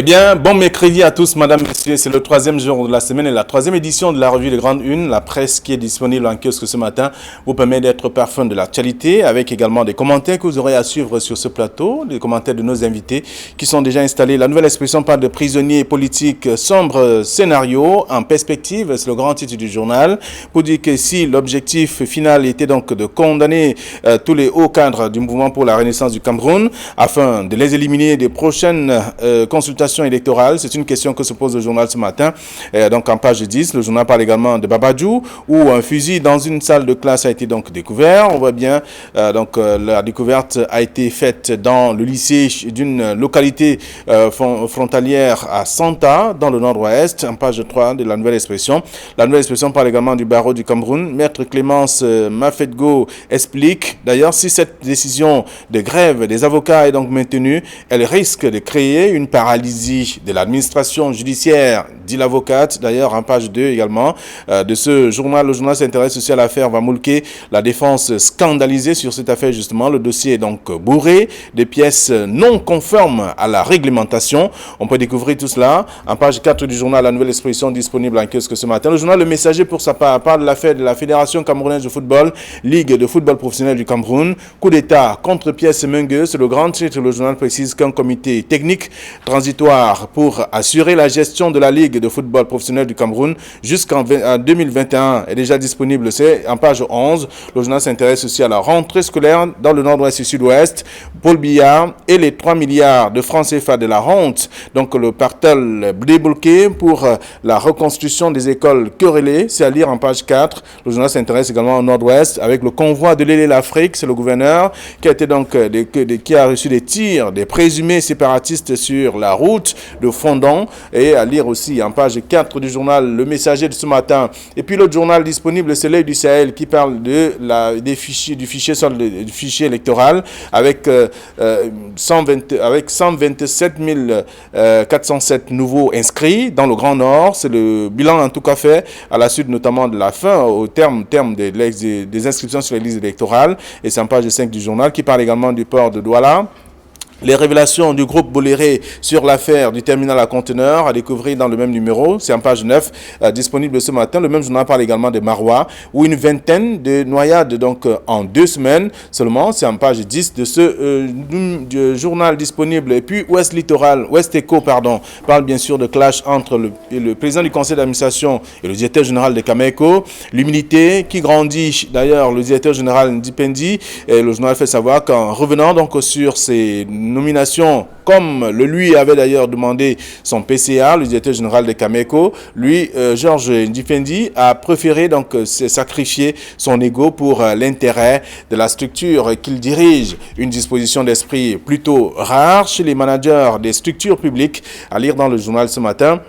Eh bien, bon mercredi à tous, madame, messieurs. C'est le troisième jour de la semaine et la troisième édition de la revue de Grande Une, la presse qui est disponible en kiosque ce matin, vous permet d'être parfum de l'actualité, avec également des commentaires que vous aurez à suivre sur ce plateau, des commentaires de nos invités qui sont déjà installés. La nouvelle expression parle de prisonniers politiques, sombre scénario en perspective, c'est le grand titre du journal, pour dire que si l'objectif final était donc de condamner tous les hauts cadres du mouvement pour la renaissance du Cameroun, afin de les éliminer des prochaines consultations électorale. C'est une question que se pose le journal ce matin. Donc en page 10, le journal parle également de Babadjou, où un fusil dans une salle de classe a été donc découvert. On voit bien, la découverte a été faite dans le lycée d'une localité frontalière à Santa, dans le nord-ouest, en page 3 de la nouvelle expression. La nouvelle expression parle également du barreau du Cameroun. Maître Clémence Mafetgo explique, d'ailleurs, si cette décision de grève des avocats est donc maintenue, elle risque de créer une paralysie de l'administration judiciaire, dit l'avocate, d'ailleurs en page 2 également de ce journal. Le journal s'intéresse aussi à l'affaire Vamoulke, la défense scandalisée sur cette affaire justement. Le dossier est donc bourré de pièces non conformes à la réglementation. On peut découvrir tout cela en page 4 du journal La Nouvelle Expression, disponible en kiosque ce matin. Le journal Le Messager pour sa part parle de l'affaire de la Fédération camerounaise de football, Ligue de football professionnel du Cameroun. Coup d'État contre Pièce Mengue, c'est le grand titre. Le journal précise qu'un comité technique transitoire pour assurer la gestion de la Ligue de football professionnel du Cameroun jusqu'en 2021 est déjà disponible. C'est en page 11. Le journal s'intéresse aussi à la rentrée scolaire dans le nord-ouest et sud-ouest. Paul Biya et les 3 milliards de francs CFA de la honte. Donc le partel débloqué pour la reconstruction des écoles querellées. C'est à lire en page 4. Le journal s'intéresse également au nord-ouest avec le convoi de l'Élé l'Afrique. C'est le gouverneur qui a été donc qui a reçu des tirs des présumés séparatistes sur la route de Fondon, et à lire aussi en page 4 du journal Le Messager de ce matin. Et puis l'autre journal disponible, c'est L'Œil du Sahel, qui parle de du fichier électoral avec 127 407 nouveaux inscrits dans le Grand Nord. C'est le bilan en tout cas fait à la suite notamment de la fin au terme des inscriptions sur les listes électorales, et c'est en page 5 du journal qui parle également du port de Douala. Les révélations du groupe Bolloré sur l'affaire du terminal à conteneurs à découvrir dans le même numéro, c'est en page 9, disponible ce matin. Le même journal parle également de Marois, où une vingtaine de noyades donc en 2 semaines seulement, c'est en page 10 de ce journal disponible. Et puis Ouest Eco parle bien sûr de clash entre le président du conseil d'administration et le directeur général de Cameco. L'humilité qui grandit, d'ailleurs le directeur général Ndipendi, et le journal fait savoir qu'en revenant donc sur ces nomination, comme le lui avait d'ailleurs demandé son PCA, le directeur général de Cameco, lui, Georges Ndifendi, a préféré donc sacrifier son ego pour l'intérêt de la structure qu'il dirige. Une disposition d'esprit plutôt rare chez les managers des structures publiques, à lire dans le journal ce matin.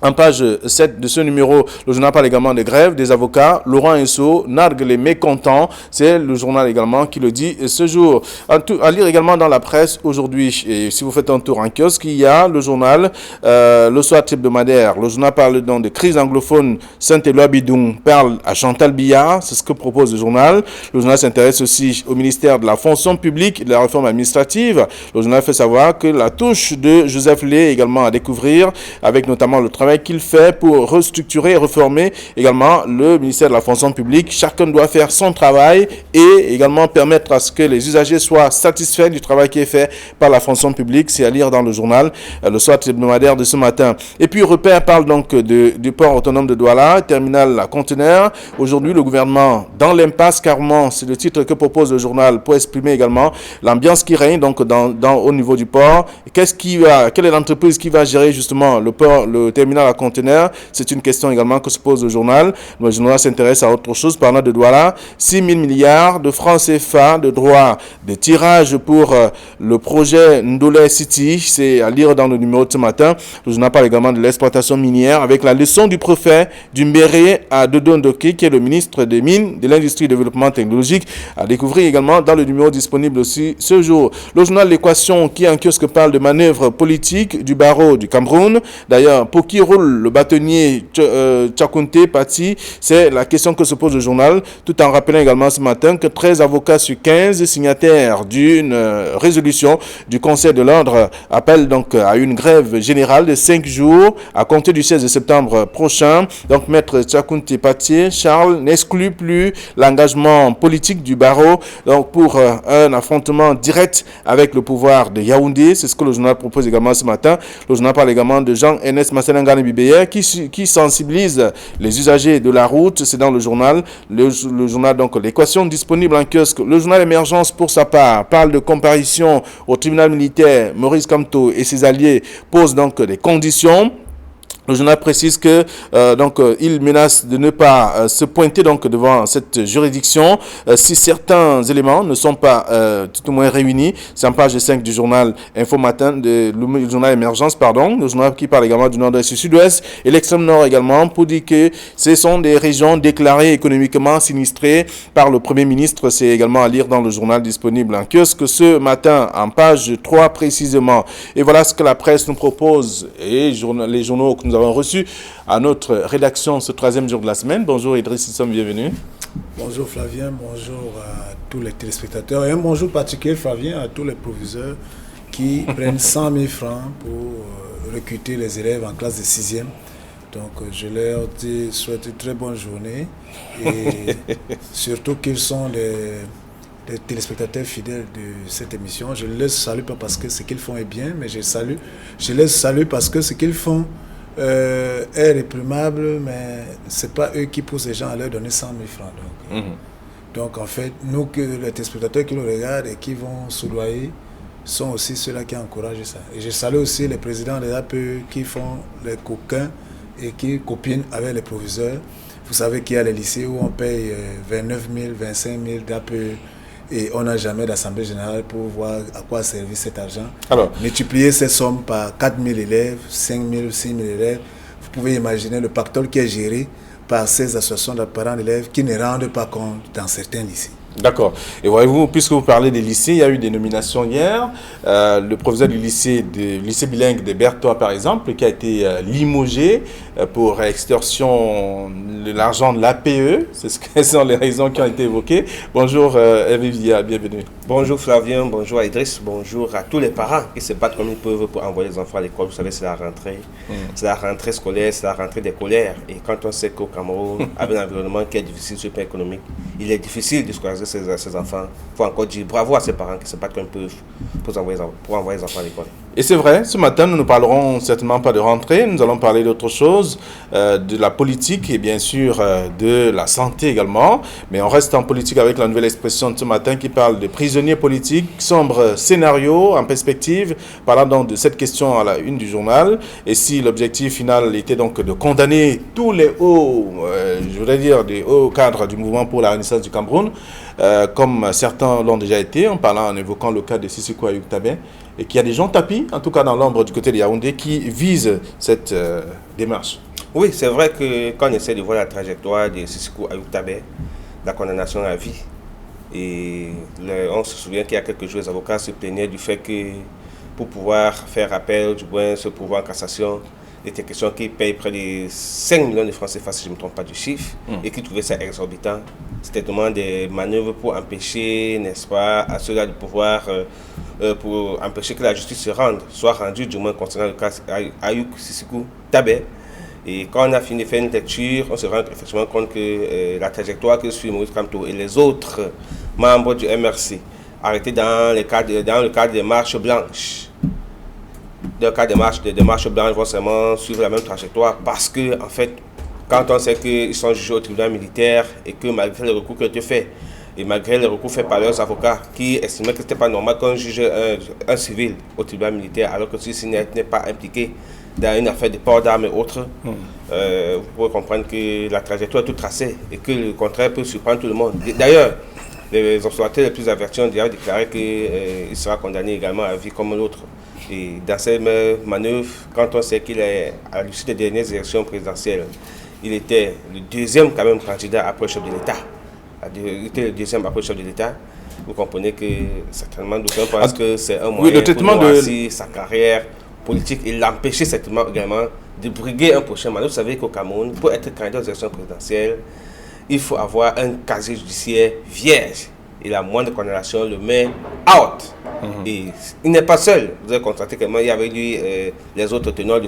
En page 7 de ce numéro, le journal parle également des grèves des avocats. Laurent Esso nargue les mécontents. C'est le journal également qui le dit ce jour. À lire également dans la presse aujourd'hui. Et si vous faites un tour en kiosque, il y a le journal Le Soir hebdomadaire. Le journal parle donc de crise anglophone. Saint-Éloi Bidoum parle à Chantal Biya. C'est ce que propose le journal. Le journal s'intéresse aussi au ministère de la fonction publique et de la réforme administrative. Le journal fait savoir que la touche de Joseph Lé également à découvrir, avec notamment le travail qu'il fait pour restructurer et reformer également le ministère de la fonction publique. Chacun doit faire son travail et également permettre à ce que les usagers soient satisfaits du travail qui est fait par la fonction publique. C'est à lire dans le journal Le Soir hebdomadaire de ce matin. Et puis Repère parle donc du port autonome de Douala, terminal à conteneurs. Aujourd'hui, le gouvernement dans l'impasse carrément, c'est le titre que propose le journal pour exprimer également l'ambiance qui règne donc au niveau du port. Quelle est l'entreprise qui va gérer justement le port, le terminal à conteneurs? C'est une question également que se pose le journal. Le journal s'intéresse à autre chose, parlant de Douala. 6 000 milliards de francs CFA de droits de tirage pour le projet Ndolé City. C'est à lire dans le numéro de ce matin. Le journal parle également de l'exploitation minière avec la leçon du préfet du Mbéré à Dodo Ndoké, qui est le ministre des Mines, de l'Industrie et du Développement technologique, à découvrir également dans le numéro disponible aussi ce jour. Le journal L'Équation, qui en kiosque parle de manœuvres politiques du barreau du Cameroun. D'ailleurs, Pokiro déroule le bâtonnier Tchakounté Pati? C'est la question que se pose le journal, tout en rappelant également ce matin que 13 avocats sur 15 signataires d'une résolution du Conseil de l'ordre appellent donc à une grève générale de 5 jours à compter du 16 septembre prochain. Donc Maître Tchakounté Pati Charles n'exclut plus l'engagement politique du barreau donc pour un affrontement direct avec le pouvoir de Yaoundé. C'est ce que le journal propose également ce matin. Le journal parle également de Jean-Ernest Masselengane Bibeye qui sensibilise les usagers de la route. C'est dans le journal. Le journal, donc, l'équation disponible en kiosque. Le journal Émergence, pour sa part, parle de comparution au tribunal militaire. Maurice Kamto et ses alliés posent donc des conditions. Le journal précise que il menace de ne pas se pointer donc devant cette juridiction si certains éléments ne sont pas tout au moins réunis. C'est en page 5 du journal Info Matin, le journal Émergence, pardon, le journal qui parle également du nord-est et du sud-ouest et l'extrême nord également, pour dire que ce sont des régions déclarées économiquement sinistrées par le Premier ministre. C'est également à lire dans le journal disponible en kiosque ce matin, en page 3 précisément. Et voilà ce que la presse nous propose et les journaux que nous avons reçu à notre rédaction ce 3e jour de la semaine. Bonjour Idriss Sissom, bienvenue. Bonjour Flavien, bonjour à tous les téléspectateurs et un bonjour particulier Flavien à tous les proviseurs qui prennent 100 000 francs pour recruter les élèves en classe de 6e. Donc je leur souhaite une très bonne journée et surtout qu'ils sont des téléspectateurs fidèles de cette émission. Je les salue pas parce que ce qu'ils font est bien, mais je les salue parce que ce qu'ils font est réprimable, mais ce n'est pas eux qui poussent les gens à leur donner 100 000 francs. Donc en fait, nous, les téléspectateurs qui nous regardent et qui vont soudoyer, sont aussi ceux-là qui encouragent ça. Et je salue aussi les présidents des APE qui font les coquins et qui copinent avec les proviseurs. Vous savez qu'il y a les lycées où on paye 29 000, 25 000 d'APE et on n'a jamais d'assemblée générale pour voir à quoi servir cet argent. Alors, multiplier ces sommes par 4 000 élèves, 5 000, 6 000 élèves, vous pouvez imaginer le pactole qui est géré par ces associations de parents d'élèves qui ne rendent pas compte dans certains lycées. D'accord. Et voyez-vous, puisque vous parlez des lycées, il y a eu des nominations hier. Le professeur du lycée bilingue de Berthois, par exemple, qui a été limogé pour extorsion de l'argent de l'APE. Ce sont les raisons qui ont été évoquées. Bonjour, Evivia, bienvenue. Bonjour Flavien, bonjour Idriss, bonjour à tous les parents qui se battent comme ils peuvent pour envoyer les enfants à l'école. Vous savez, c'est la rentrée. C'est la rentrée scolaire, c'est la rentrée des colères. Et quand on sait qu'au Cameroun, avec un environnement qui est difficile sur le plan économique, il est difficile de scolaire ses enfants. Il faut encore dire bravo à ces parents qui se battent comme ils peuvent pour envoyer les enfants à l'école. Et c'est vrai, ce matin, nous ne parlerons certainement pas de rentrée, nous allons parler d'autre chose, de la politique et bien sûr de la santé également. Mais on reste en politique avec la nouvelle expression de ce matin qui parle de prisonniers politiques, sombre scénario en perspective, parlant donc de cette question à la une du journal. Et si l'objectif final était donc de condamner tous les des hauts cadres du mouvement pour la renaissance du Cameroun, comme certains l'ont déjà été, en évoquant le cas de Sissoko Ayuk Tabé, et qu'il y a des gens tapis, en tout cas dans l'ombre du côté de Yaoundé, qui visent cette démarche. Oui, c'est vrai que quand on essaie de voir la trajectoire de Sissoko Ayuk Tabé, la condamnation à vie, et on se souvient qu'il y a quelques jours, les avocats se plaignaient du fait que pour pouvoir faire appel, du moins ce pouvoir en cassation, il était question qu'ils payent près de 5 millions de francs CFA, si je ne me trompe pas du chiffre, et qu'ils trouvaient ça exorbitant. C'était vraiment des manœuvres pour empêcher, n'est-ce pas, à ceux-là de pouvoir, pour empêcher que la justice soit rendue, du moins concernant le cas Ayuk Sissoko Tabé. Et quand on a fini de faire une lecture, on se rend effectivement compte que la trajectoire que suit Maurice Kamto et les autres membres du MRC, arrêtés dans le cadre des marches blanches, dans le cadre des marches blanches, vont seulement suivre la même trajectoire parce que, en fait, quand on sait qu'ils sont jugés au tribunal militaire et que malgré les recours qui ont été faits, et malgré les recours faits par leurs avocats qui estimaient que ce n'était pas normal qu'on juge un civil au tribunal militaire alors que celui-ci n'est pas impliqué dans une affaire de port d'armes et autres, vous pouvez comprendre que la trajectoire est toute tracée et que le contraire peut surprendre tout le monde. D'ailleurs, les observateurs les plus avertis ont déjà déclaré qu'il sera condamné également à vie comme l'autre. Et dans ces manœuvres, quand on sait qu'il est à l'issue des dernières élections présidentielles, il était le deuxième quand même candidat après le chef de l'État. Il était le deuxième après le chef de l'État. Vous comprenez que certainement d'aucuns pensent que c'est un moyen pour noircir sa carrière politique et l'empêcher certainement également de briguer un prochain mandat. Vous savez qu'au Cameroun, pour être candidat aux élections présidentielles, il faut avoir un casier judiciaire vierge. Et la moindre condamnation le met out. Et il n'est pas seul. Vous avez constaté qu'il y avait lui, les autres tenants du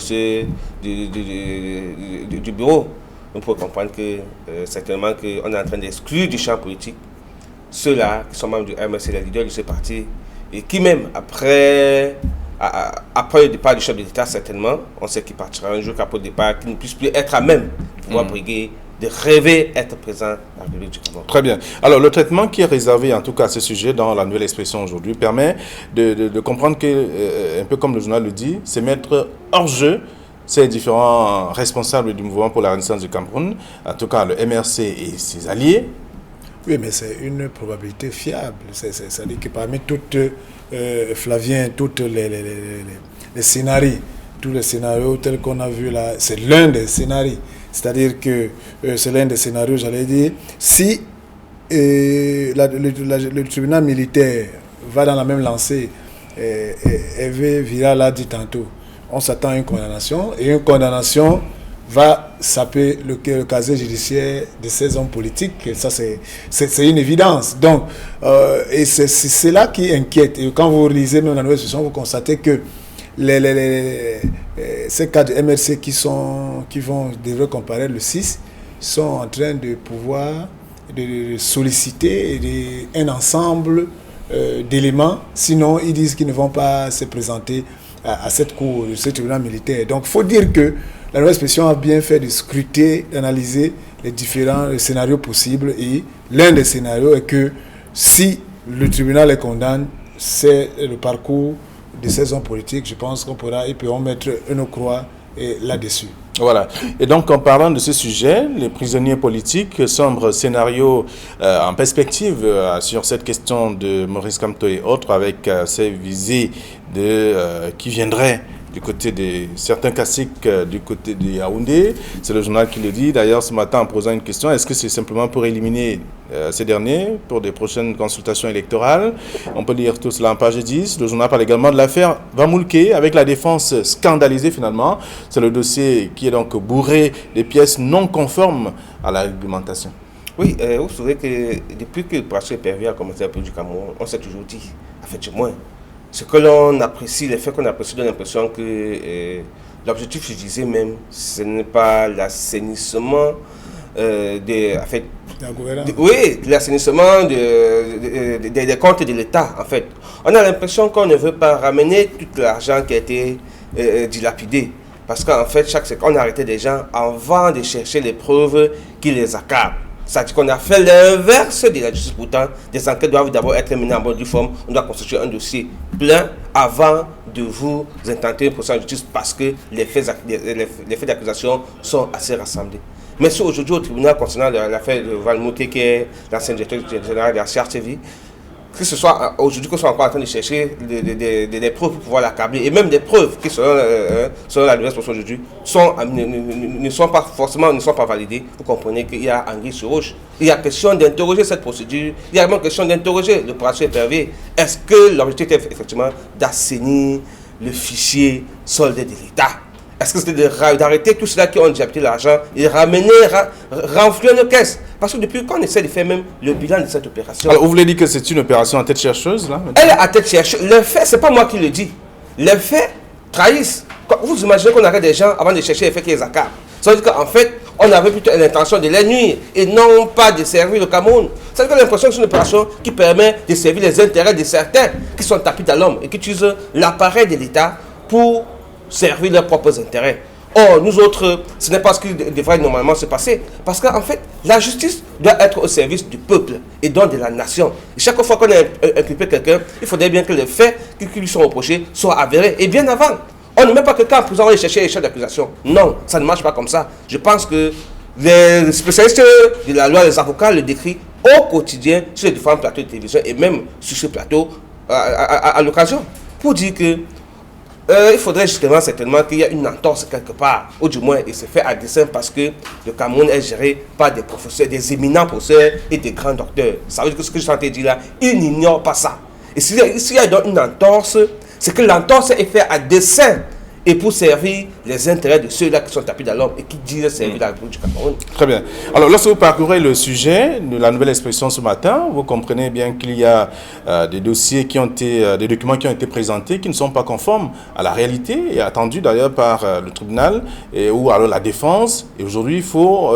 bureau. On peut comprendre que certainement qu'on est en train d'exclure du champ politique ceux-là qui sont membres du MRC, les leaders de ce parti, et qui même après le départ du chef de l'État, certainement, on sait qu'il partira un jour qu'après le départ, qu'il ne puisse plus être à même de pouvoir briguer, de rêver être présent dans la République du Cameroun. Très bien. Alors, le traitement qui est réservé, en tout cas à ce sujet, dans la nouvelle expression aujourd'hui, permet de comprendre que, un peu comme le journal le dit, c'est mettre hors jeu ces différents responsables du mouvement pour la Renaissance du Cameroun, en tout cas le MRC et ses alliés. Oui, mais c'est une probabilité fiable. C'est-à-dire que parmi toutes, Flavien, toutes les scénarios, tous les scénarios tels qu'on a vu là, c'est l'un des scénarios. C'est-à-dire que c'est l'un des scénarios, j'allais dire, si le tribunal militaire va dans la même lancée, Hervé Vira l'a dit tantôt, on s'attend à une condamnation, et une condamnation va saper le casier judiciaire de ces hommes politiques. Et ça, c'est une évidence. Donc, et c'est là qui inquiète. Et quand vous lisez même la nouvelle session, vous constatez que ces cas de MRC qui devraient comparer le 6 sont en train de pouvoir de solliciter un ensemble d'éléments. Sinon, ils disent qu'ils ne vont pas se présenter à cette cour, ce tribunal militaire. Donc, il faut dire que la nouvelle expression a bien fait de scruter, d'analyser les différents scénarios possibles. Et l'un des scénarios est que si le tribunal les condamne, c'est le parcours de ces hommes politiques. Je pense ils pourront mettre une croix là-dessus. Voilà. Et donc, en parlant de ce sujet, les prisonniers politiques, sombre scénario en perspective sur cette question de Maurice Kamto et autres, avec ces visées qui viendraient du côté de certains classiques du côté de Yaoundé. C'est le journal qui le dit. D'ailleurs, ce matin, en posant une question, est-ce que c'est simplement pour éliminer ces derniers pour des prochaines consultations électorales? On peut lire tout cela en page 10. Le journal parle également de l'affaire Vamoulke, avec la défense scandalisée finalement. C'est le dossier qui est donc bourré de pièces non conformes à la réglementation. Oui, vous savez que depuis que le bracelet pervers a commencé à peu du Cameroun, on s'est toujours dit, en fait, du moins, ce que l'on apprécie, les faits qu'on apprécie, donne l'impression que l'objectif, je disais même, ce n'est pas l'assainissement l'assainissement des comptes de l'État, en fait. On a l'impression qu'on ne veut pas ramener tout l'argent qui a été dilapidé. Parce qu'en fait, chaque seconde, on a arrêté des gens avant de chercher les preuves qui les accablent. C'est-à-dire qu'on a fait l'inverse de la justice. Pourtant, des enquêtes doivent d'abord être menées en bonne due forme. On doit constituer un dossier plein avant de vous intenter une procédure de justice parce que les faits d'accusation sont assez rassemblés. Mais si aujourd'hui au tribunal concernant l'affaire de Vamoulke, qui est l'ancien directeur général de la CRTV, que ce soit aujourd'hui qu'on soit encore en train de chercher des preuves pour pouvoir l'accabler, et même des preuves qui selon la nouvelle expression aujourd'hui ne sont pas validées, vous comprenez qu'il y a anguille sur roche. Il y a question d'interroger cette procédure, il y a également question d'interroger le bracelet pervers. Est-ce que l'objectif est effectivement d'assainir le fichier soldé de l'État? Est-ce que c'était d'arrêter tous ceux-là qui ont déjà pris l'argent et ramener, renflouer nos caisses? Parce que depuis qu'on essaie de faire même le bilan de cette opération... Alors, vous voulez dire que c'est une opération en tête chercheuse, là? Elle est à tête chercheuse. Le fait, c'est pas moi qui le dis. Les faits trahissent. Vous imaginez qu'on arrête des gens avant de chercher les faits qui les accablent. Ça veut dire qu'en fait, on avait plutôt l'intention de les nuire et non pas de servir le Cameroun. Ça veut dire que l'impression que c'est une opération qui permet de servir les intérêts de certains qui sont tapis dans l'homme et qui utilisent l'appareil de l'État pour servir leurs propres intérêts. Or, nous autres, ce n'est pas ce qui devrait normalement se passer. Parce qu'en fait, la justice doit être au service du peuple et donc de la nation. Et chaque fois qu'on a inculpé quelqu'un, il faudrait bien que les faits qui lui sont reprochés soient avérés. Et bien avant, on ne met pas quelqu'un en prison, on va aller chercher les chefs d'accusation. Non, ça ne marche pas comme ça. Je pense que les spécialistes de la loi, les avocats, le décrivent au quotidien sur les différents plateaux de télévision et même sur ce plateau à l'occasion. Pour dire que il faudrait justement certainement qu'il y ait une entorse quelque part, ou du moins il se fait à dessein parce que le Cameroun est géré par des professeurs, des éminents professeurs et des grands docteurs. Ça veut dire que ce que je suis en train de dire là, ils n'ignorent pas ça. Et s'il y a donc une entorse, c'est que l'entorse est faite à dessein. et pour servir les intérêts de ceux-là qui sont tapis dans l'ombre et qui disent servir la République du Cameroun. Très bien. Alors, lorsque vous parcourez le sujet de la nouvelle expression ce matin, vous comprenez bien qu'il y a des dossiers qui ont été, des documents qui ont été présentés qui ne sont pas conformes à la réalité et attendus d'ailleurs par le tribunal ou alors la défense. Et aujourd'hui,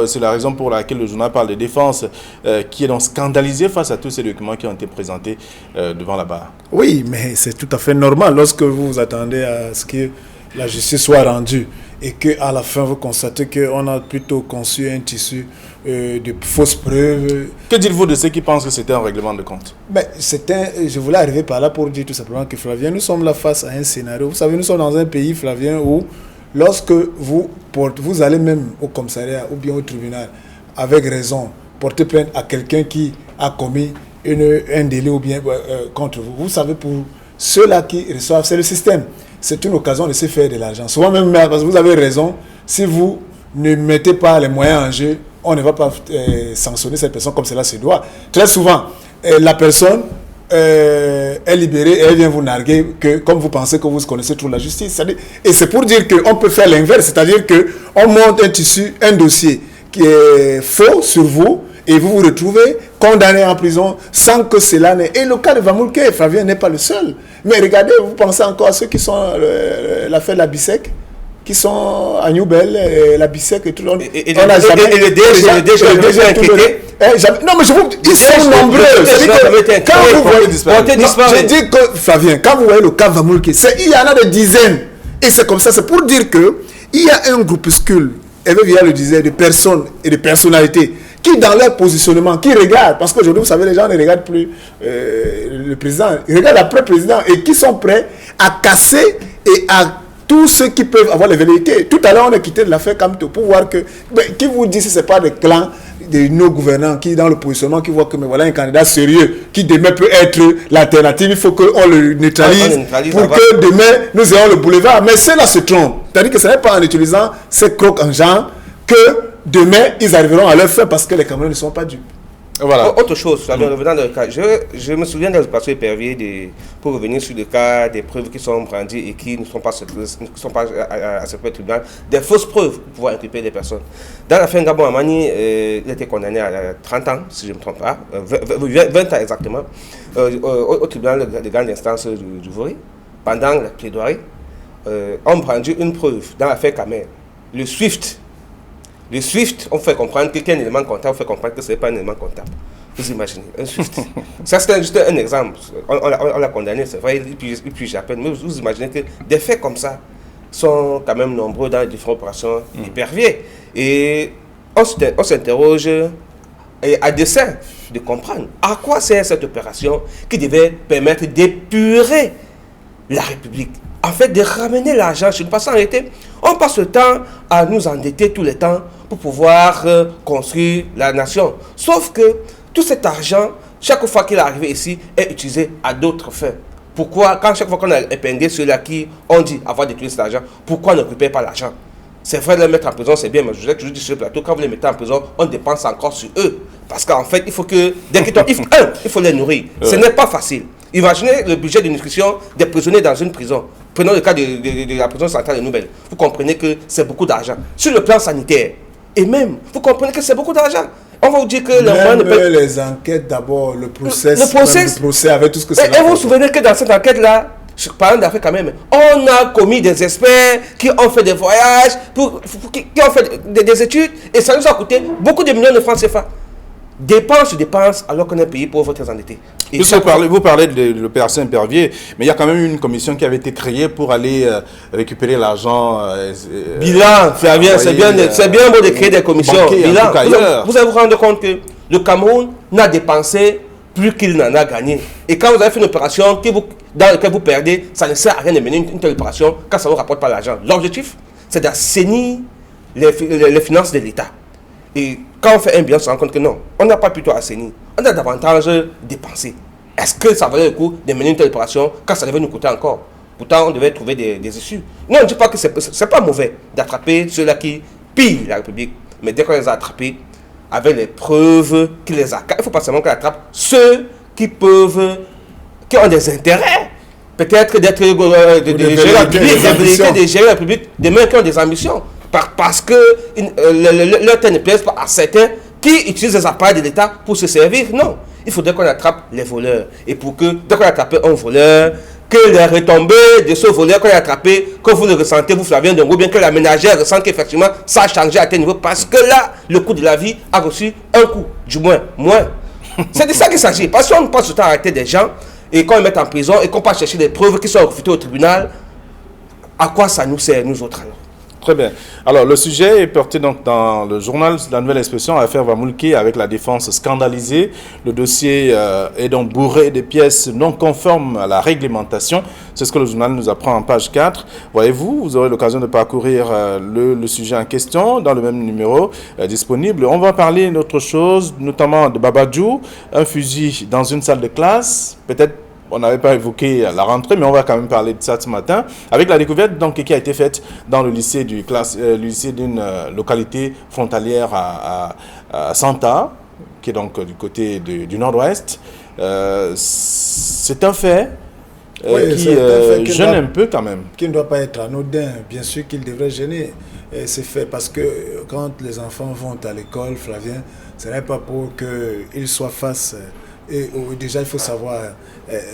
c'est la raison pour laquelle le journal parle de défense qui est donc scandalisée face à tous ces documents qui ont été présentés devant la barre. Oui, mais c'est tout à fait normal lorsque vous vous attendez à ce que la justice soit rendue et qu'à la fin vous constatez qu'on a plutôt conçu un tissu de fausses preuves. Que dites-vous de ceux qui pensent que c'était un règlement de compte? Je voulais arriver par là pour dire tout simplement que Flavien, nous sommes là face à un scénario. Vous savez, nous sommes dans un pays, Flavien, où lorsque vous allez même au commissariat ou bien au tribunal, avec raison, porter plainte à quelqu'un qui a commis un délit ou bien contre vous. Vous savez, pour ceux-là qui reçoivent, c'est le système. C'est une occasion de se faire de l'argent. Souvent même, parce que vous avez raison, si vous ne mettez pas les moyens en jeu, on ne va pas sanctionner cette personne comme cela se doit. Très souvent, la personne est libérée et elle vient vous narguer comme vous pensez que vous connaissez toute la justice. Et c'est pour dire qu'on peut faire l'inverse, c'est-à-dire qu'on monte un tissu, un dossier qui est faux sur vous, et vous vous retrouvez condamné en prison sans que cela n'ait... Et le cas de Vamulke, Flavien n'est pas le seul. Mais regardez, vous pensez encore à ceux qui sont l'affaire de la BISEC, qui sont à Newbel, la BISEC et tout le monde. Et le DG inquiété. Non, mais je vous dis, ils sont nombreux. Quand vous voyez... Je dis que, Flavien, quand vous voyez le cas Vamulke, il y en a des dizaines. Et c'est comme ça, c'est pour dire qu'il y a un groupuscule, Hervé Villa le disait, de personnes et de personnalités qui, dans leur positionnement, qui regardent, parce qu'aujourd'hui, vous savez, les gens ne regardent plus le président, ils regardent après le président et qui sont prêts à casser et à tous ceux qui peuvent avoir les velléités. Tout à l'heure, on a quitté de l'affaire Kamto pour voir que, qui vous dit si ce n'est pas des clans de nos gouvernants qui, dans le positionnement, qui voient que mais voilà un candidat sérieux qui demain peut être l'alternative, il faut qu'on le neutralise pour que demain nous ayons le boulevard. Mais ceux-là se trompent. C'est-à-dire que ce n'est pas en utilisant ces crocs en genre que demain ils arriveront à leur fin parce que les Camerounais ne sont pas dupes. Voilà. Autre chose, revenant dans le cas, je me souviens de l'opération épervier pour revenir sur le cas des preuves qui sont brandies et qui ne sont pas à ce tribunal, des fausses preuves pour pouvoir inculper des personnes. Dans l'affaire Ngabo Amani, il a été condamné à 30 ans, si je ne me trompe pas, 20 ans exactement, au tribunal de grande instance du Vori. Pendant la plaidoirie, on brandit une preuve dans l'affaire Kamer, le SWIFT. Le SWIFT, on fait comprendre que qu'un élément comptable, on fait comprendre que ce n'est pas un élément comptable. Vous imaginez, un SWIFT. Ça, c'est juste un exemple. On l'a condamné, c'est vrai, et puis j'appelle. Mais vous imaginez que des faits comme ça sont quand même nombreux dans les différentes opérations éperviers. Et on s'interroge à dessein de comprendre à quoi sert cette opération qui devait permettre d'épurer la République. En fait, de ramener l'argent chez nous. Parce qu'en réalité, on passe le temps à nous endetter tout le temps pour pouvoir construire la nation. Sauf que tout cet argent, chaque fois qu'il est arrivé ici, est utilisé à d'autres fins. Pourquoi, chaque fois qu'on a épinglé ceux-là qui ont dit avoir détruit cet argent, pourquoi on ne récupère pas l'argent? C'est vrai de les mettre en prison, c'est bien, mais je l'ai toujours dit sur le plateau, quand vous les mettez en prison, on dépense encore sur eux. Parce qu'en fait, il faut que, dès qu'ils tombent, il faut les nourrir. Ce n'est pas facile. Imaginez le budget de nutrition des prisonniers dans une prison. Prenons le cas de la prison centrale de Nouvelle. Vous comprenez que c'est beaucoup d'argent. Sur le plan sanitaire, et même, vous comprenez que c'est beaucoup d'argent. On va vous dire que les enquêtes d'abord, le procès avec tout ce que c'est. Et vous vous souvenez que dans cette enquête-là, parlant d'Afrique quand même, on a commis des experts qui ont fait des voyages, qui ont fait des études, et ça nous a coûté beaucoup de millions de francs CFA. Dépense sur dépense, alors qu'on est un pays pauvre, très endetté. Vous parlez de l'opération Épervier, mais il y a quand même une commission qui avait été créée pour aller récupérer l'argent. Bilan, c'est bien beau de créer des commissions. Bilan, vous allez vous rendre compte que le Cameroun n'a dépensé plus qu'il n'en a gagné. Et quand vous avez fait une opération dans laquelle vous perdez, ça ne sert à rien de mener une telle opération quand ça ne vous rapporte pas l'argent. L'objectif, c'est d'assainir les finances de l'État. Et quand on fait un bilan, on se rend compte que non, on n'a pas plutôt assaini, on a davantage dépensé. Est-ce que ça valait le coup de mener une telle opération quand ça devait nous coûter encore? Pourtant, on devait trouver des issues. Non, on ne dit pas que c'est pas mauvais d'attraper ceux-là qui pillent la République, mais dès qu'on les a attrapés, avec les preuves qui les accablent, il ne faut pas seulement qu'on attrape ceux qui ont des intérêts peut-être d'être des gérants publics, des gérants publics, des mecs qui ont des ambitions. Parce que leur tête ne plaise pas à certains qui utilisent les appareils de l'État pour se servir. Non, il faudrait qu'on attrape les voleurs. Et pour que, dès qu'on attrape un voleur, que les retombées de ce voleur qu'on a attrapé, que vous le ressentez, vous Flavien Ndongo, bien que la ménagère ressente qu'effectivement ça a changé à tel niveau, parce que là, le coût de la vie a reçu un coup, du moins. C'est de ça qu'il s'agit. Parce qu'on passe le temps à arrêter des gens, et qu'on les met en prison, et qu'on passe chercher des preuves qui sont refutées au tribunal, à quoi ça nous sert, nous autres alors? Très bien. Alors, le sujet est porté donc dans le journal de la Nouvelle Expression, affaire Vamoulki, avec la défense scandalisée. Le dossier est donc bourré de pièces non conformes à la réglementation. C'est ce que le journal nous apprend en page 4. Voyez-vous, vous aurez l'occasion de parcourir le sujet en question dans le même numéro disponible. On va parler d'autre chose, notamment de Babadjou, un fusil dans une salle de classe, peut-être. On n'avait pas évoqué la rentrée, mais on va quand même parler de ça ce matin, avec la découverte donc, qui a été faite dans le lycée d'une localité frontalière à Santa, qui est donc du côté du nord-ouest. C'est un fait qui gêne un peu quand même. Qui ne doit pas être anodin, bien sûr qu'il devrait gêner. C'est fait parce que quand les enfants vont à l'école, Flavien, ce n'est pas pour qu'ils soient face... Et déjà, il faut savoir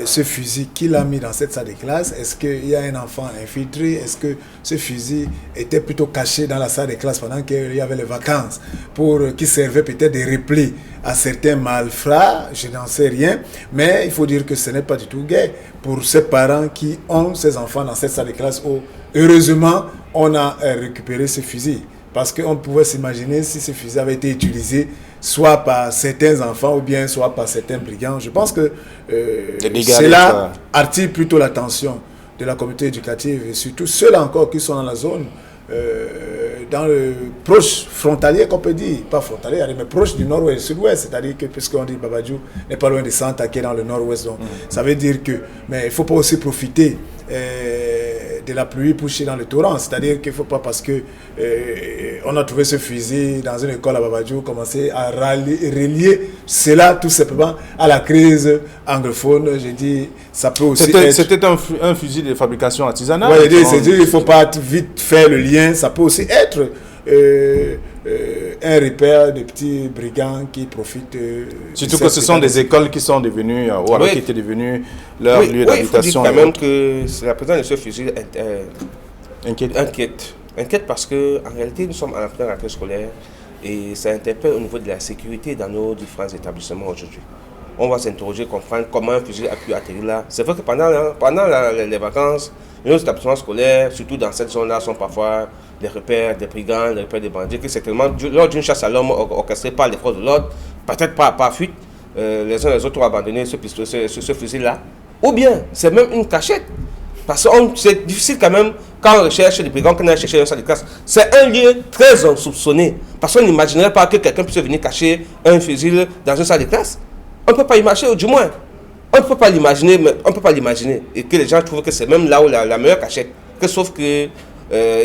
ce fusil qu'il a mis dans cette salle de classe. Est-ce qu'il y a un enfant infiltré? Est-ce que ce fusil était plutôt caché dans la salle de classe pendant qu'il y avait les vacances qui servait peut-être de repli à certains malfrats? Je n'en sais rien. Mais il faut dire que ce n'est pas du tout gai pour ces parents qui ont ces enfants dans cette salle de classe où, heureusement, on a récupéré ce fusil. Parce qu'on pouvait s'imaginer si ce fusil avait été utilisé soit par certains enfants ou bien soit par certains brigands. Je pense que cela attire plutôt l'attention de la communauté éducative et surtout ceux-là encore qui sont dans la zone, dans le proche frontalier qu'on peut dire, pas frontalier, mais proche du nord-ouest et sud-ouest, c'est-à-dire que puisqu'on dit Babadjou n'est pas loin de Santa qui est dans le nord-ouest, donc ça veut dire que, mais il ne faut pas aussi profiter de la pluie pour chier dans le torrent, c'est-à-dire qu'il ne faut pas parce que on a trouvé ce fusil dans une école à Babadjou commencer à relier cela tout simplement à la crise anglophone. J'ai dit ça peut aussi c'était un fusil de fabrication artisanale. Ouais, il ne faut pas vite faire le lien, ça peut aussi être un repère de petits brigands qui profitent. Surtout que ce sont des écoles qui sont devenues, ou alors qui étaient devenues leur lieu d'habitation. Il faut dire quand même que la présence de ce fusil inquiète parce qu'en réalité, nous sommes à la pleine rentrée scolaire et ça interpelle au niveau de la sécurité dans nos différents établissements aujourd'hui. On va s'interroger, comprendre comment un fusil a pu atterrir là. C'est vrai que pendant les vacances, nos établissements scolaires, surtout dans cette zone-là, sont parfois des repères des brigands, des repères des bandits, que certainement, lors d'une chasse à l'homme orchestrée par les forces de l'ordre, peut-être pas par fuite, les uns et les autres ont abandonné ce fusil-là. Ou bien, c'est même une cachette. Parce que c'est difficile quand même, quand on recherche des brigands, quand on a cherché une salle de classe, c'est un lieu très insoupçonné. Parce qu'on n'imaginerait pas que quelqu'un puisse venir cacher un fusil dans une salle de classe. On ne peut pas imaginer, ou du moins, on ne peut pas l'imaginer, mais on ne peut pas l'imaginer. Et que les gens trouvent que c'est même là où la meilleure cachette. Sauf que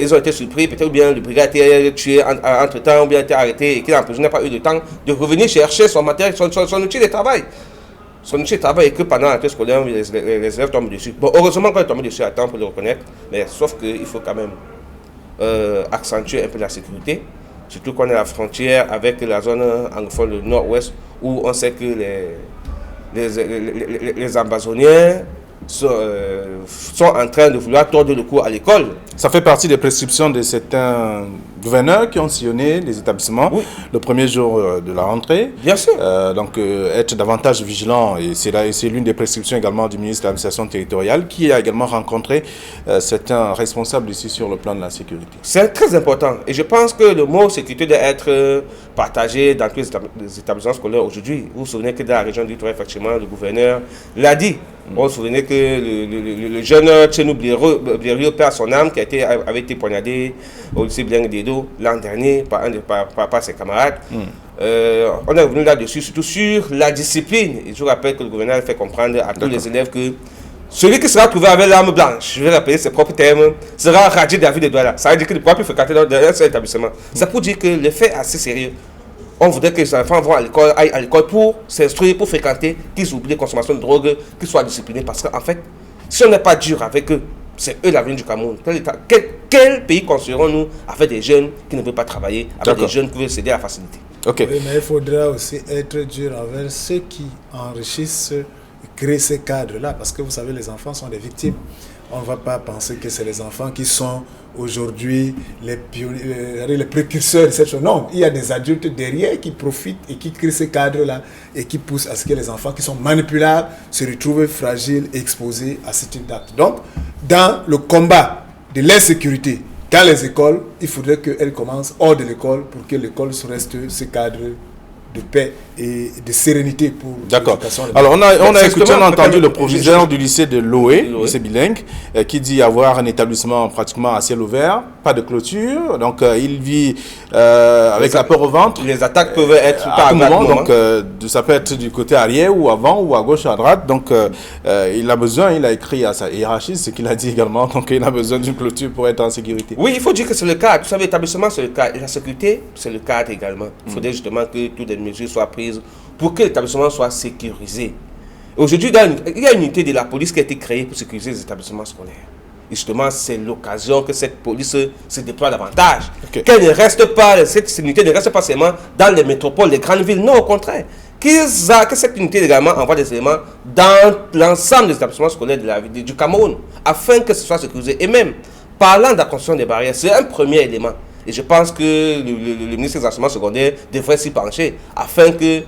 ils ont été surpris, peut-être bien le brigade a été tué entre-temps, ou bien a été arrêté, et qu'il n'a pas eu le temps de revenir chercher son matériel, son outil de travail. Son outil de travail, et que pendant la rentrée scolaire, les élèves tombent dessus. Bon, heureusement qu'on est tombé dessus à temps pour le reconnaître, mais sauf qu'il faut quand même accentuer un peu la sécurité, surtout qu'on est à la frontière avec la zone anglophone du nord-ouest, où on sait que les Amazoniens sont en train de vouloir tordre le cou à l'école. Ça fait partie des prescriptions de certains gouverneurs qui ont sillonné les établissements le premier jour de la rentrée. Bien sûr. Donc, être davantage vigilant, et c'est l'une des prescriptions également du ministre de l'administration territoriale, qui a également rencontré certains responsables ici sur le plan de la sécurité. C'est très important. Et je pense que le mot sécurité doit être partagé dans tous les établissements scolaires aujourd'hui. Vous vous souvenez que dans la région du Tour, effectivement, le gouverneur l'a dit. On se souvenait que le jeune Tchenou Blériot perd son âme, qui avait été poignardé au lycée Bling Dedo l'an dernier par ses camarades. On est revenu là-dessus, surtout sur la discipline. Et je rappelle que le gouverneur fait comprendre à tous les élèves que celui qui sera trouvé avec l'arme blanche, je vais rappeler ses propres termes, sera radié de la vie de Douala. Ça veut dire qu'il ne pourra plus fréquenter dans un seul établissement. C'est pour dire que le fait est assez sérieux. On voudrait que les enfants aillent à l'école pour s'instruire, pour fréquenter, qu'ils oublient la consommation de drogue, qu'ils soient disciplinés. Parce qu'en fait, Si on n'est pas dur avec eux, c'est eux l'avenir du Cameroun. Quel pays construirons-nous avec des jeunes qui ne veulent pas travailler, avec des jeunes qui veulent céder à la facilité? Oui, mais il faudra aussi être dur envers ceux qui enrichissent, créent ces cadres-là, parce que vous savez, les enfants sont des victimes. On ne va pas penser que c'est les enfants qui sont aujourd'hui les précurseurs de cette chose. Non, il y a des adultes derrière qui profitent et qui créent ces cadres-là et qui poussent à ce que les enfants qui sont manipulables se retrouvent fragiles et exposés à ce type d'actes. Donc, dans le combat de l'insécurité, dans les écoles, il faudrait qu'elles commencent hors de l'école pour que l'école reste ce cadre de paix et de sérénité pour l'éducation. Alors, on a entendu le proviseur du lycée de Loé, lycée bilingue, qui dit avoir un établissement pratiquement à ciel ouvert, pas de clôture, donc il vit avec la peur au ventre. Les attaques peuvent être à tout moment, donc ça peut être du côté arrière ou avant ou à gauche ou à droite, donc il a besoin, il a écrit à sa hiérarchie, ce qu'il a dit également, donc il a besoin d'une clôture pour être en sécurité. Oui, il faut dire que c'est le cas, vous savez, l'établissement c'est le cas, et la sécurité c'est le cadre également. Il faudrait justement que toutes les mesures soient prises pour que l'établissement soit sécurisé. Aujourd'hui, il y a une unité de la police qui a été créée pour sécuriser les établissements scolaires. Et justement, c'est l'occasion que cette police se déploie davantage. Qu'elle ne reste pas, cette unité ne reste pas seulement dans les métropoles, les grandes villes. Non, au contraire. Que cette unité également envoie des éléments dans l'ensemble des établissements scolaires du Cameroun, afin que ce soit sécurisé. Et même, parlant de la construction des barrières, c'est un premier élément. Et je pense que le ministre des Enseignements secondaires devrait s'y pencher afin que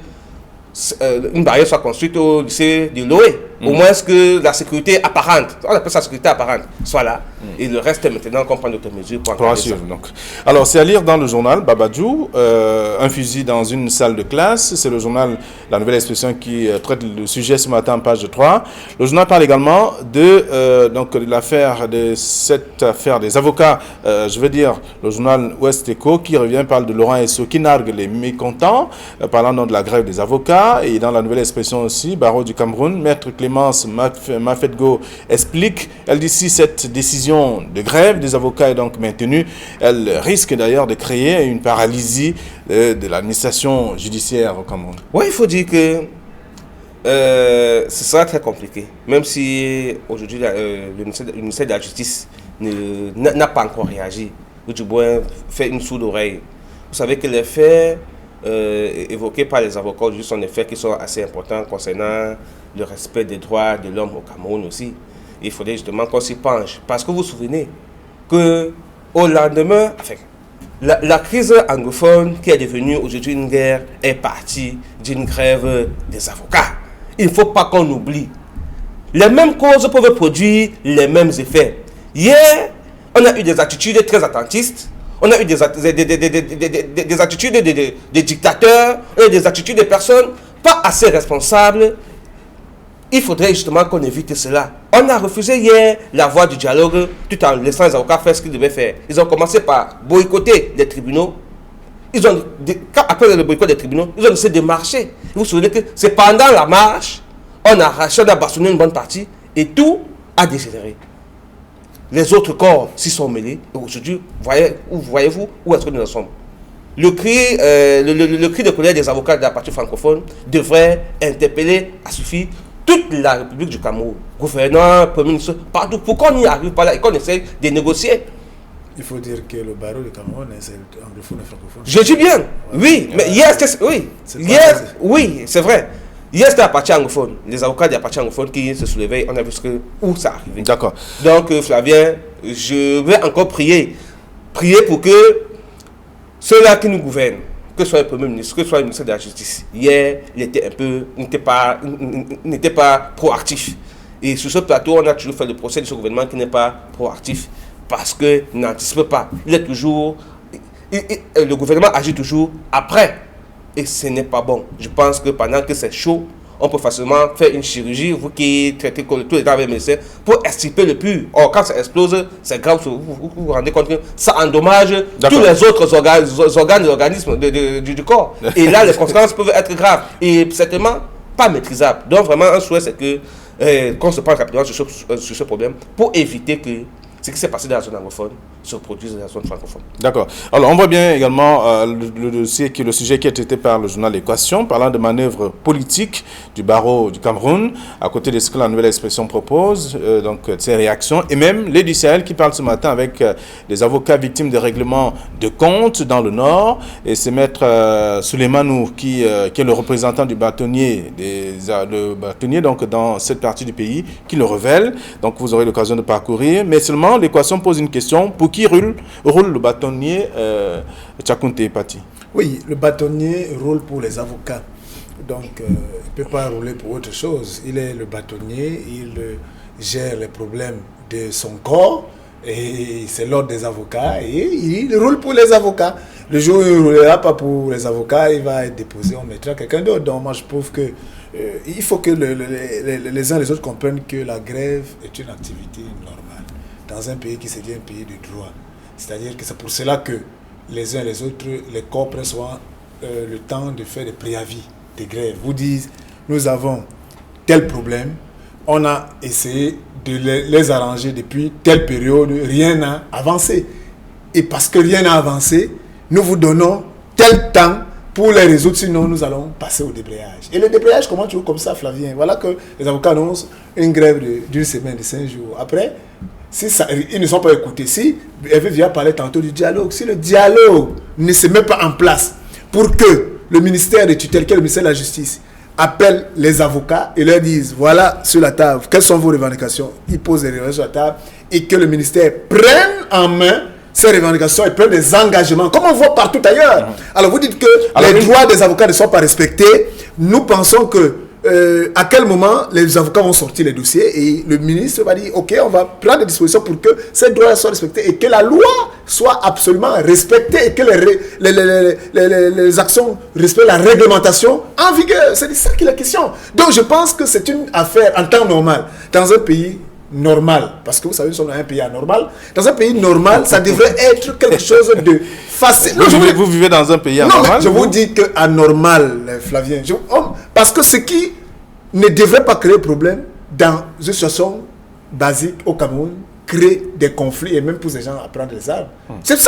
une barrière soit construite au lycée de Loé. Au moins que la sécurité apparente, on appelle ça sécurité apparente, soit là. Et le reste maintenant qu'on prend d'autres mesures pour encadrer ça. Donc. Alors c'est à lire dans le journal Babadjou, un fusil dans une salle de classe. C'est le journal La Nouvelle Expression qui traite le sujet ce matin, page 3. Le journal parle également de l'affaire cette affaire des avocats. Je veux dire le journal Ouest Echo qui parle de Laurent Esso qui nargue les mécontents, parlant donc de la grève des avocats. Et dans La Nouvelle Expression aussi, Barreau du Cameroun, Maître Clémence Mafetgo explique, elle dit si cette décision de grève des avocats est donc maintenue, elle risque d'ailleurs de créer une paralysie de l'administration judiciaire au Cameroun. Oui, il faut dire que ce sera très compliqué, même si aujourd'hui le ministère de la Justice n'a pas encore réagi, ou du moins fait une sourde oreille. Vous savez que les faits évoqués par les avocats aujourd'hui sont des faits qui sont assez importants concernant le respect des droits de l'homme au Cameroun aussi. Il faudrait justement qu'on s'y penche. Parce que vous vous souvenez qu'au lendemain, la crise anglophone qui est devenue aujourd'hui une guerre est partie d'une grève des avocats. Il ne faut pas qu'on oublie. Les mêmes causes peuvent produire les mêmes effets. Hier, on a eu des attitudes très attentistes. On a eu des attitudes de dictateurs, des attitudes de personnes pas assez responsables. Il faudrait justement qu'on évite cela. On a refusé hier la voie du dialogue tout en laissant les avocats faire ce qu'ils devaient faire. Ils ont commencé par boycotter les tribunaux. Après le boycott des tribunaux, ils ont décidé de marcher. Vous vous souvenez que c'est pendant la marche, on a bastonné une bonne partie et tout a dégénéré. Les autres corps s'y sont mêlés. Et aujourd'hui, voyez-vous où est-ce que nous en sommes? Le cri de colère des avocats de la partie francophone devrait interpeller à suffire toute la République du Cameroun, gouverneur, premier ministre, partout, pour qu'on n'y arrive pas là et qu'on essaye de négocier. Il faut dire que le barreau du Cameroun, c'est anglophone et francophone. Je dis bien, oui, mais hier, c'est vrai. Hier, c'était la partie anglophone, les avocats de la partie anglophone qui se soulevaient, on a vu où ça arrivait. D'accord. Donc, Flavien, je vais encore prier pour que ceux-là qui nous gouvernent, que ce soit le Premier ministre, que ce soit le ministre de la Justice, hier, il n'était pas proactif. Et sur ce plateau, on a toujours fait le procès de ce gouvernement qui n'est pas proactif parce qu'il n'anticipe pas. Le gouvernement agit toujours après. Et ce n'est pas bon. Je pense que pendant que c'est chaud, on peut facilement faire une chirurgie, vous qui traitez tous les temps avec les médecins, pour extirper le pus. Or, quand ça explose, c'est grave. Vous vous rendez compte que ça endommage tous les autres organes et organismes du corps. Et là, les conséquences peuvent être graves. Et certainement pas maîtrisables. Donc, vraiment, un souhait, c'est qu'on se penche rapidement sur ce problème pour éviter que ce qui s'est passé dans la zone anglophone se reproduise dans la zone francophone. D'accord. Alors, on voit bien également le dossier le sujet qui est traité par le journal Équation, parlant de manœuvres politiques du barreau du Cameroun, à côté de ce que la nouvelle expression propose, donc ses réactions, et même les du Sahel qui parle ce matin avec des avocats victimes de règlements de comptes dans le Nord, et c'est maître Souleymanou qui est le représentant du bâtonnier, le bâtonnier donc dans cette partie du pays, qui le révèle. Donc vous aurez l'occasion de parcourir, mais seulement l'Équation pose une question: pour qui roule le bâtonnier Tchakounte Pati? Oui, le bâtonnier roule pour les avocats. Donc, il ne peut pas rouler pour autre chose. Il est le bâtonnier, il gère les problèmes de son corps, et c'est l'ordre des avocats, et il roule pour les avocats. Le jour où il ne roulera pas pour les avocats, il va être déposé, on mettra quelqu'un d'autre. Donc, moi, je trouve que il faut que les uns et les autres comprennent que la grève est une activité normale dans un pays qui se dit un pays de droit. C'est-à-dire que c'est pour cela que les uns et les autres, les corps prennent souvent le temps de faire des préavis de grève. Vous disent, nous avons tel problème, on a essayé de les arranger depuis telle période, rien n'a avancé. Et parce que rien n'a avancé, nous vous donnons tel temps pour les résoudre, sinon nous allons passer au débrayage. Et le débrayage, comment tu veux comme ça, Flavien? Voilà que les avocats annoncent une grève d'une semaine, de 5 jours. Après, si ça, ils ne sont pas écoutés. Si Hervé vient parler tantôt du dialogue, si le dialogue ne se met pas en place pour que le ministère de tutelle, qui est le ministère de la Justice, appelle les avocats et leur disent, voilà sur la table, quelles sont vos revendications, ils posent les revendications sur la table, et que le ministère prenne en main ces revendications et prenne des engagements, comme on voit partout ailleurs. Alors vous dites que les droits des avocats ne sont pas respectés. Nous pensons que à quel moment les avocats vont sortir les dossiers et le ministre va dire, ok, on va prendre des dispositions pour que ces droits soient respectés et que la loi soit absolument respectée et que les actions respectent la réglementation en vigueur. C'est de ça qu'il est question. Donc je pense que c'est une affaire en temps normal, dans un pays normal, parce que vous savez, nous sommes dans un pays anormal. Dans un pays normal, ça devrait être quelque chose de facile. Vous vivez dans un pays anormal? Non, je vous dis que anormal, Flavien. Parce que ce qui ne devrait pas créer problème dans une situation basique au Cameroun, crée des conflits et même pousse les gens à prendre les armes. C'est pour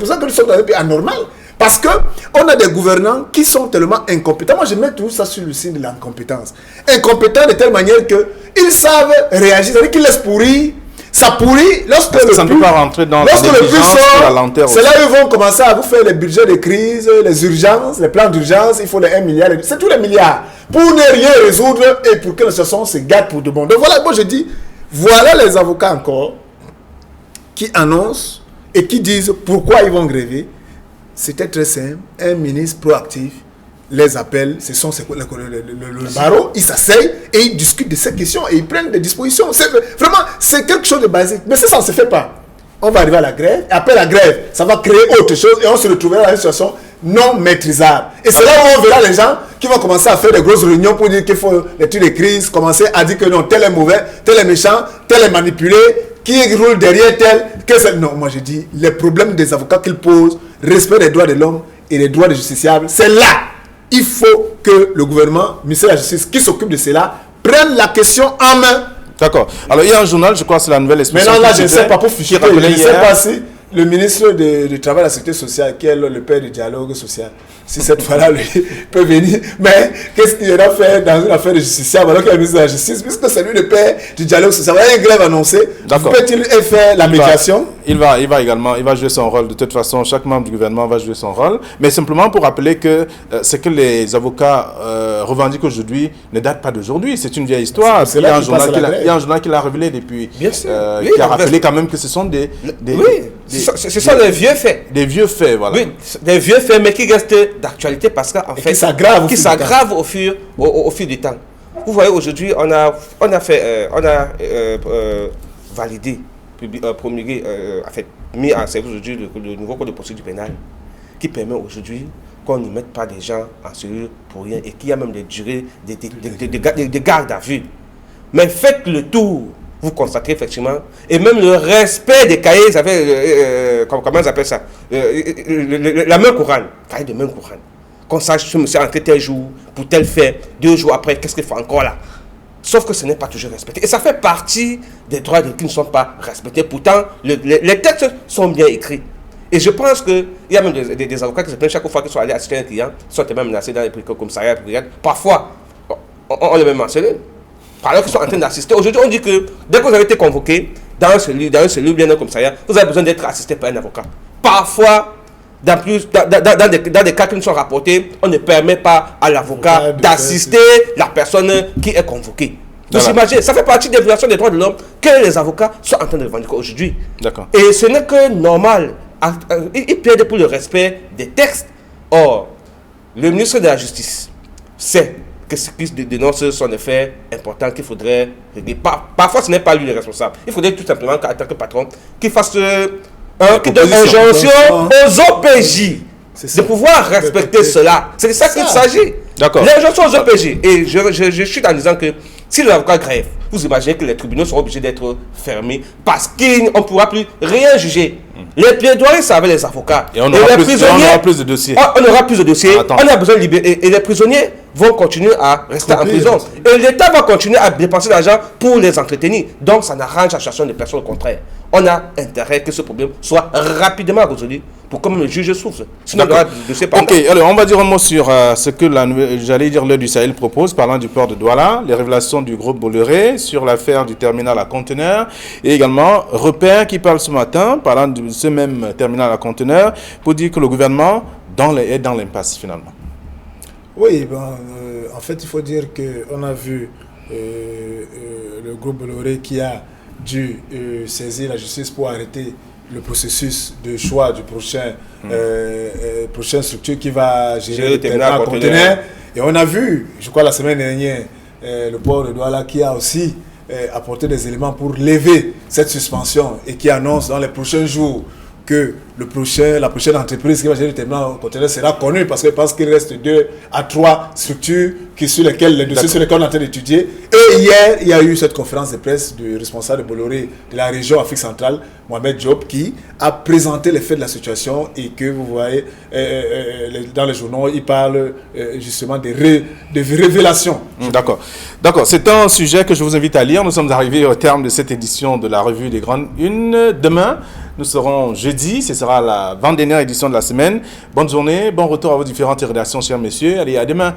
ça que nous sommes dans un pays anormal. Parce qu'on a des gouvernants qui sont tellement incompétents. Moi, je mets tout ça sur le signe de l'incompétence. Incompétents de telle manière qu'ils savent réagir. C'est-à-dire qu'ils laissent pourrir. Ça pourrit lorsque le ça ne peut pas rentrer dans la lenteur. C'est là où ils vont commencer à vous faire les budgets de crise, les urgences, les plans d'urgence. Il faut les 1 milliard. C'est tous les milliards. Pour ne rien résoudre et pour que la situation se gâte pour de bon. Donc voilà, moi je dis, voilà les avocats encore qui annoncent et qui disent pourquoi ils vont gréver. C'était très simple. Un ministre proactif les appelle, ce sont le barreau, ils s'asseyent et ils discutent de ces questions et ils prennent des dispositions. C'est quelque chose de basique. Mais si ça ne se fait pas, on va arriver à la grève. Et après la grève, ça va créer autre chose et on se retrouvera dans une situation non maîtrisable. Et c'est là où on verra les gens qui vont commencer à faire des grosses réunions pour dire qu'il faut les tuer les crises, commencer à dire que non, tel est mauvais, tel est méchant, tel est manipulé, qui roule derrière tel. Non, moi je dis, les problèmes des avocats qu'ils posent, respect des droits de l'homme et des droits des justiciables, c'est là. Il faut que le gouvernement, le ministère de la Justice, qui s'occupe de cela, prenne la question en main. D'accord. Alors, il y a un journal, je crois que c'est la nouvelle expression. Maintenant, là, je ne sais pas pour ficher. Je ne sais pas si le ministre du Travail et de la Sécurité sociale, qui est le père du dialogue social, si cette fois-là, lui, peut venir. Mais qu'est-ce qu'il ira faire dans une affaire de justiciable alors qu'il est le ministre de la Justice, puisque c'est lui le père du dialogue social. Il y a une grève annoncée. Peut-il faire la médiation? Il va également, il va jouer son rôle. De toute façon, chaque membre du gouvernement va jouer son rôle. Mais simplement pour rappeler que ce que les avocats revendiquent aujourd'hui ne date pas d'aujourd'hui. C'est une vieille histoire. Il y a un journal qui l'a révélé depuis. Bien sûr. Qui a rappelé quand même que ce sont des ce sont des vieux faits. Des vieux faits, voilà. Oui, des vieux faits, mais qui restent d'actualité parce qu'en fait, qui s'aggravent au fil du temps. Vous voyez, aujourd'hui, on a validé, promulgué, mis en service aujourd'hui le nouveau code de procédure pénale qui permet aujourd'hui qu'on ne mette pas des gens en cellule pour rien et qu'il y a même des durées, des gardes à vue. Mais faites le tour. Vous constatez effectivement, et même le respect des cahiers, ça fait, comment ils appellent ça, la main courante, cahier de main courante. Qu'on sache ce monsieur est entré tel jour, pour tel fait, 2 jours après, qu'est-ce qu'il faut encore là? Sauf que ce n'est pas toujours respecté. Et ça fait partie des droits qui ne sont pas respectés. Pourtant, les textes sont bien écrits. Et je pense qu'il y a même des avocats qui se plaignent chaque fois qu'ils sont allés assister un client, sont même menacés dans les commissariats. Parfois, on les met mentionné. Alors qu'ils sont en train d'assister. Aujourd'hui, on dit que dès que vous avez été convoqué dans un cellule, bien dans un commissariat, vous avez besoin d'être assisté par un avocat. Parfois, dans des cas qui nous sont rapportés, on ne permet pas à l'avocat d'assister la personne qui est convoquée. Vous imaginez, ça fait partie des violations des droits de l'homme que les avocats sont en train de revendiquer aujourd'hui. Et ce n'est que normal. Ils plaident pour le respect des textes. Or, le ministre de la Justice sait que ce qui dénonce sont des faits importants qu'il faudrait régler. Parfois, ce n'est pas lui le responsable. Il faudrait tout simplement, en tant que patron, qu'il fasse qui donne injonction aux OPJ de pouvoir respecter cela. C'est de ça qu'il s'agit. L'injonction aux OPJ. Et je suis en disant que si l'avocat grève, vous imaginez que les tribunaux seront obligés d'être fermés parce qu'on ne pourra plus rien juger. Les plaidoiries, c'est avec les avocats. Et on aura plus de dossiers. On aura plus de dossiers. On a besoin de libérer. Et les prisonniers vont continuer à rester en prison. Et l'État va continuer à dépenser de l'argent pour les entretenir. Donc, ça n'arrange la situation des personnes au contraire. On a intérêt que ce problème soit rapidement résolu pour que le juge souffre. Sinon, il y aura des dossiers par Ok, alors on va dire un mot sur ce que l'heure du Sahel propose, parlant du port de Douala, les révélations du groupe Bolloré sur l'affaire du terminal à conteneurs, et également Repère qui parle ce matin, parlant de ce même terminal à conteneurs, pour dire que le gouvernement est dans l'impasse finalement. Oui, en fait, il faut dire qu'on a vu le groupe Bolloré qui a dû saisir la justice pour arrêter le processus de choix du prochaine structure qui va gérer le terminal à conteneurs. Et on a vu, je crois la semaine dernière, le port de Douala qui a aussi apporté des éléments pour lever cette suspension et qui annonce dans les prochains jours que la prochaine entreprise qui va gérer le terminal à conteneurs sera connue parce qu'il reste 2 à 3 structures sur lesquelles les dossiers sur lesquels on est en train d'étudier. Et hier, il y a eu cette conférence de presse du responsable de Bolloré de la région Afrique centrale, Mohamed Diop, qui a présenté les faits de la situation et que vous voyez dans les journaux, il parle justement de révélations. D'accord. C'est un sujet que je vous invite à lire. Nous sommes arrivés au terme de cette édition de la revue des Grandes Unes. Demain, nous serons jeudi, ce sera la 21e édition de la semaine. Bonne journée, bon retour à vos différentes rédactions, chers messieurs. Allez, à demain.